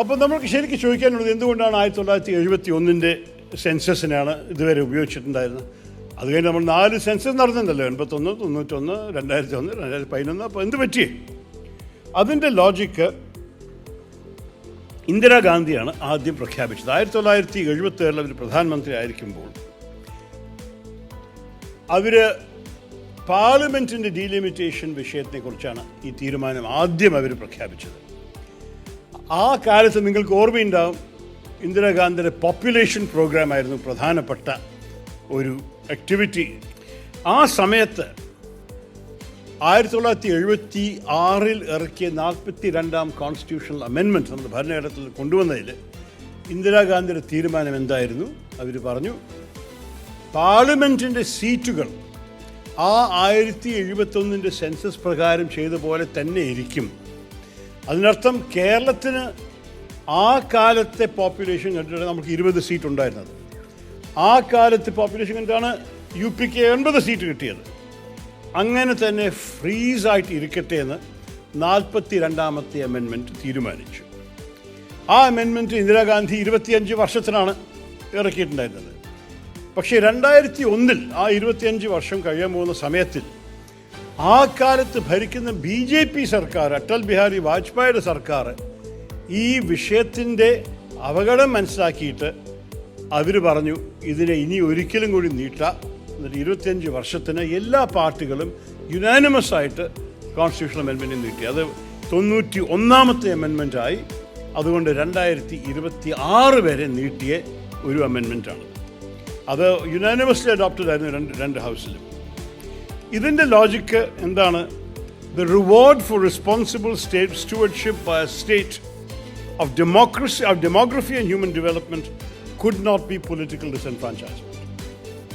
അപ്പോൾ നമുക്ക് ശരിക്കും ചോദിക്കാനുള്ളത് എന്തുകൊണ്ടാണ് 1971 സെൻസസിനാണ് ഇതുവരെ ഉപയോഗിച്ചിട്ടുണ്ടായിരുന്നത്. അത് കഴിഞ്ഞ് നമ്മൾ 4 സെൻസസ് നടന്നിട്ടുണ്ടല്ലോ, 81, 91, 2001, 2011. അപ്പോൾ എന്ത് പറ്റി? അതിൻ്റെ ലോജിക്ക് ഇന്ദിരാഗാന്ധിയാണ് ആദ്യം പ്രഖ്യാപിച്ചത്. 1977 അവർ പ്രധാനമന്ത്രി ആയിരിക്കുമ്പോൾ അവർ പാർലമെൻറ്റിൻ്റെ ഡീലിമിറ്റേഷൻ വിഷയത്തെക്കുറിച്ചാണ് ഈ തീരുമാനം ആദ്യം അവർ പ്രഖ്യാപിച്ചത്. ആ കാലത്ത് നിങ്ങൾക്ക് ഓർമ്മയുണ്ടാവും, ഇന്ദിരാഗാന്ധിയുടെ പോപ്പുലേഷൻ പ്രോഗ്രാമായിരുന്നു പ്രധാനപ്പെട്ട ഒരു ആക്ടിവിറ്റി. ആ സമയത്ത് 1976 ഇറക്കിയ 42ാം കോൺസ്റ്റിറ്റ്യൂഷണൽ അമെൻമെൻറ്റ് നമ്മുടെ ഭരണഘടനയിൽ കൊണ്ടുവന്നതിൽ ഇന്ദിരാഗാന്ധിയുടെ തീരുമാനം എന്തായിരുന്നു? അവർ പറഞ്ഞു, പാർലമെൻറ്റിൻ്റെ സീറ്റുകൾ ആ 1971 സെൻസസ് പ്രകാരം ചെയ്ത പോലെ തന്നെ ഇരിക്കും. അതിനർത്ഥം കേരളത്തിന് ആ കാലത്തെ പോപ്പുലേഷൻ കണ്ടിട്ട് നമുക്ക് 20 സീറ്റ് ഉണ്ടായിരുന്നത്. ആ കാലത്തെ പോപ്പുലേഷൻ കണ്ടാണ് യു പിക്ക് 80 സീറ്റ് കിട്ടിയത്. അങ്ങനെ തന്നെ ഫ്രീസായിട്ട് ഇരിക്കട്ടെ എന്ന് 42ാമത്തെ അമെൻമെൻറ്റ് തീരുമാനിച്ചു. ആ അമെൻമെൻറ്റ് ഇന്ദിരാഗാന്ധി 25 വർഷത്തിനാണ് ഇറക്കിയിട്ടുണ്ടായിരുന്നത്. പക്ഷേ 2001 ആ 25 വർഷം കഴിയാൻ പോകുന്ന സമയത്തിൽ ആ കാലത്ത് ഭരിക്കുന്ന BJP സർക്കാർ, അടൽ ബിഹാരി വാജ്പേയിയുടെ സർക്കാർ, ഈ വിഷയത്തിൻ്റെ അപകടം മനസ്സിലാക്കിയിട്ട് അവർ പറഞ്ഞു ഇതിനെ ഇനി ഒരിക്കലും കൂടി നീട്ടാം. എന്നിട്ട് 25 വർഷത്തിന് എല്ലാ പാർട്ടികളും യുനാനിമസ് ആയിട്ട് കോൺസ്റ്റിറ്റ്യൂഷണൽ അമെൻമെൻറ്റ് നീട്ടി. അത് 91ാമത്തെ അമെൻമെൻറ്റായി. അതുകൊണ്ട് 2026 വരെ നീട്ടിയ ഒരു അമെൻമെൻറ്റാണ്. അത് യുനാനിമസ്ലി അഡോപ്റ്റഡ് ആയിരുന്നു രണ്ട് ഹൗസിലും. ഇതിൻ്റെ ലോജിക്ക് എന്താണ്? The reward for responsible state stewardship by a state of demography and human development could not be political disenfranchisement.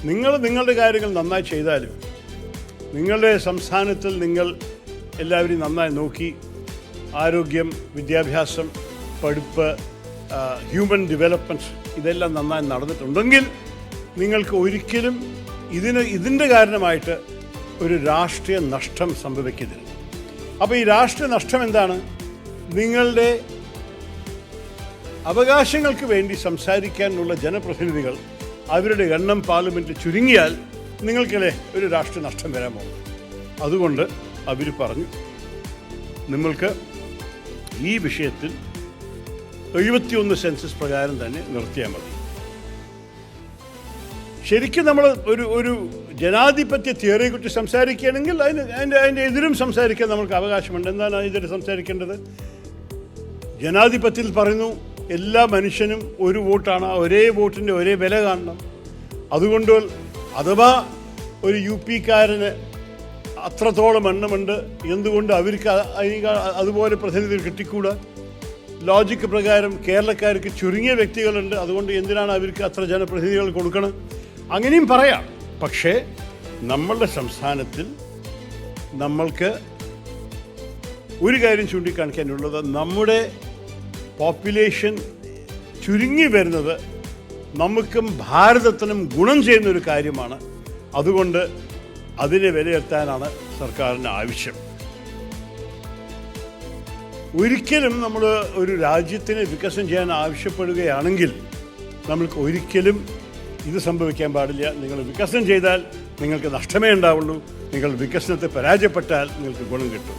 നിങ്ങൾ നിങ്ങളുടെ കാര്യങ്ങൾ നന്നായി ചെയ്താലും, നിങ്ങളുടെ സംസ്ഥാനത്തിൽ നിങ്ങൾ എല്ലാവരെയും നന്നായി നോക്കി, ആരോഗ്യം, വിദ്യാഭ്യാസം, പഠിപ്പ്, ഹ്യൂമൻ ഡെവലപ്മെൻറ്റ് ഇതെല്ലാം നന്നായി നടന്നിട്ടുണ്ടെങ്കിൽ നിങ്ങൾക്ക് ഒരിക്കലും ഇതിൻ്റെ കാരണമായിട്ട് ഒരു രാഷ്ട്രീയ നഷ്ടം സംഭവിക്കരുത്. അപ്പോൾ ഈ രാഷ്ട്രീയ നഷ്ടം എന്താണ്? നിങ്ങളുടെ അവകാശങ്ങൾക്ക് വേണ്ടി സംസാരിക്കാനുള്ള ജനപ്രതിനിധികൾ അവരുടെ എണ്ണം പാർലമെൻറ്റിൽ ചുരുങ്ങിയാൽ നിങ്ങൾക്കല്ലേ ഒരു രാഷ്ട്രീയ നഷ്ടം വരാൻ പോകും. അതുകൊണ്ട് അവർ പറഞ്ഞു, നമ്മൾക്ക് ഈ വിഷയത്തിൽ 71 സെൻസസ് പ്രകാരം തന്നെ നിർത്തിയാൽ മതി. ശരിക്കും നമ്മൾ ഒരു ജനാധിപത്യ തിയറിയെക്കുറിച്ച് സംസാരിക്കുകയാണെങ്കിൽ അതിൻ്റെ എതിരും സംസാരിക്കാൻ നമുക്ക് അവകാശമുണ്ട്. എന്താണ് ഇതിന് സംസാരിക്കേണ്ടത്? ജനാധിപത്യത്തിൽ പറയുന്നു എല്ലാ മനുഷ്യനും ഒരു വോട്ടാണ്, ഒരേ വോട്ടിൻ്റെ ഒരേ വില കാണണം. അതുകൊണ്ട് അഥവാ ഒരു UP-കാരന് അത്രത്തോളം എണ്ണമുണ്ട്, എന്തുകൊണ്ട് അവർക്ക് അതുപോലെ പ്രതിനിധികൾ കിട്ടിക്കൂടാ? ലോജിക്ക് പ്രകാരം കേരളക്കാർക്ക് ചുരുങ്ങിയ വ്യക്തികളുണ്ട്, അതുകൊണ്ട് എന്തിനാണ് അവർക്ക് അത്ര ജനപ്രതിനിധികൾ കൊടുക്കണം? അങ്ങനെയും പറയാം. പക്ഷേ നമ്മളുടെ സംസ്ഥാനത്തിൽ നമ്മൾക്ക് ഒരു കാര്യം ചൂണ്ടിക്കാണിക്കാനുള്ളത്, നമ്മുടെ പോപ്പുലേഷൻ ചുരുങ്ങി വരുന്നത് നമുക്കും ഭാരതത്തിനും ഗുണം ചെയ്യുന്നൊരു കാര്യമാണ്. അതുകൊണ്ട് അതിനെ വിലയിരുത്താനാണ് സർക്കാരിന് ആവശ്യം. ഒരിക്കലും നമ്മൾ ഒരു രാജ്യത്തിനെ വികസനം ചെയ്യാൻ ആവശ്യപ്പെടുകയാണെങ്കിൽ നമ്മൾക്ക് ഒരിക്കലും ഇത് സംഭവിക്കാൻ പാടില്ല. നിങ്ങൾ വികസനം ചെയ്താൽ നിങ്ങൾക്ക് നഷ്ടമേ ഉണ്ടാവുള്ളൂ. നിങ്ങൾ വികസനത്തെ പരാജയപ്പെട്ടാൽ നിങ്ങൾക്ക് ഗുണം കിട്ടും.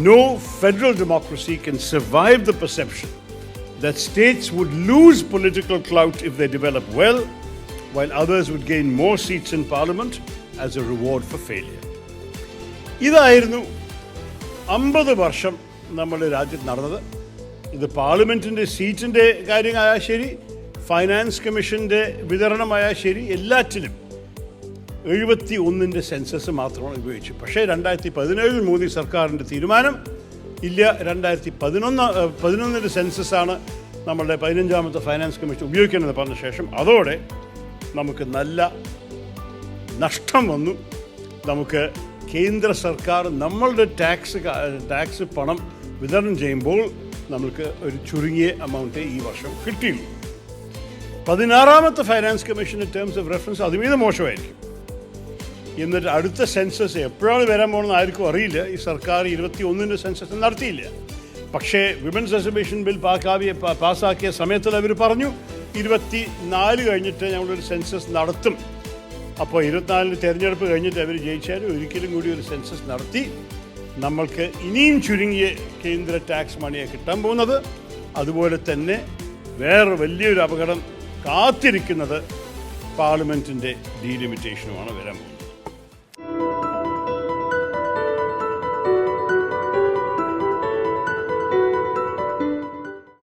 No federal democracy can survive the perception that states would lose political clout if they develop well, while others would gain more seats in parliament as a reward for failure. ഇതായിരുന്നു 50 വർഷം നമ്മുടെ രാജ്യത്ത് നടന്നത്. ഇത് പാർലമെൻറ്റിൻ്റെ സീറ്റിൻ്റെ കാര്യമായാൽ ശരി, ഫൈനാൻസ് കമ്മീഷൻ്റെ വിതരണമായാൽ ശരി, എല്ലാറ്റിലും 71 സെൻസസ് മാത്രമാണ് ഉപയോഗിച്ചു. പക്ഷേ 2017 മോദി സർക്കാരിൻ്റെ തീരുമാനം ഇല്ല, 2011 സെൻസസാണ് നമ്മളുടെ 15ാമത്തെ ഫൈനാൻസ് കമ്മീഷൻ ഉപയോഗിക്കുന്നത് പറഞ്ഞ ശേഷം അതോടെ നമുക്ക് നല്ല നഷ്ടം വന്നു. നമുക്ക് കേന്ദ്ര സർക്കാർ നമ്മളുടെ ടാക്സ് പണം വിതരണം ചെയ്യുമ്പോൾ നമുക്ക് ഒരു ചുരുങ്ങിയ എമൗണ്ടേ ഈ വർഷം കിട്ടിയുള്ളൂ. 16ാമത്തെ ഫൈനാൻസ് കമ്മീഷൻ്റെ ടേംസ് ഓഫ് റെഫറൻസ് അതുമീതെ മോശമായിരിക്കും. എന്നിട്ട് അടുത്ത സെൻസസ് എപ്പോഴാണ് വരാൻ പോകുന്നത് ആർക്കും അറിയില്ല. ഈ സർക്കാർ 21 സെൻസസ് നടത്തിയില്ല. പക്ഷേ വിമൻസ് റിസർവേഷൻ ബിൽ പാസ്സാക്കിയ സമയത്തിൽ അവർ പറഞ്ഞു 24 കഴിഞ്ഞിട്ട് ഞങ്ങളൊരു സെൻസസ് നടത്തും. അപ്പോൾ 24 തിരഞ്ഞെടുപ്പ് കഴിഞ്ഞിട്ട് അവർ ജയിച്ചാലും ഒരിക്കലും കൂടി ഒരു സെൻസസ് നടത്തി നമ്മൾക്ക് ഇനിയും ചുരുങ്ങിയ കേന്ദ്ര ടാക്സ് മണിയെ കിട്ടാൻ പോകുന്നത്. അതുപോലെ തന്നെ വേറെ വലിയൊരു അപകടം കാത്തിരിക്കുന്നത് പാർലമെൻറ്റിൻ്റെ ഡീലിമിറ്റേഷനുമാണ് വരാൻ പോകുന്നത്.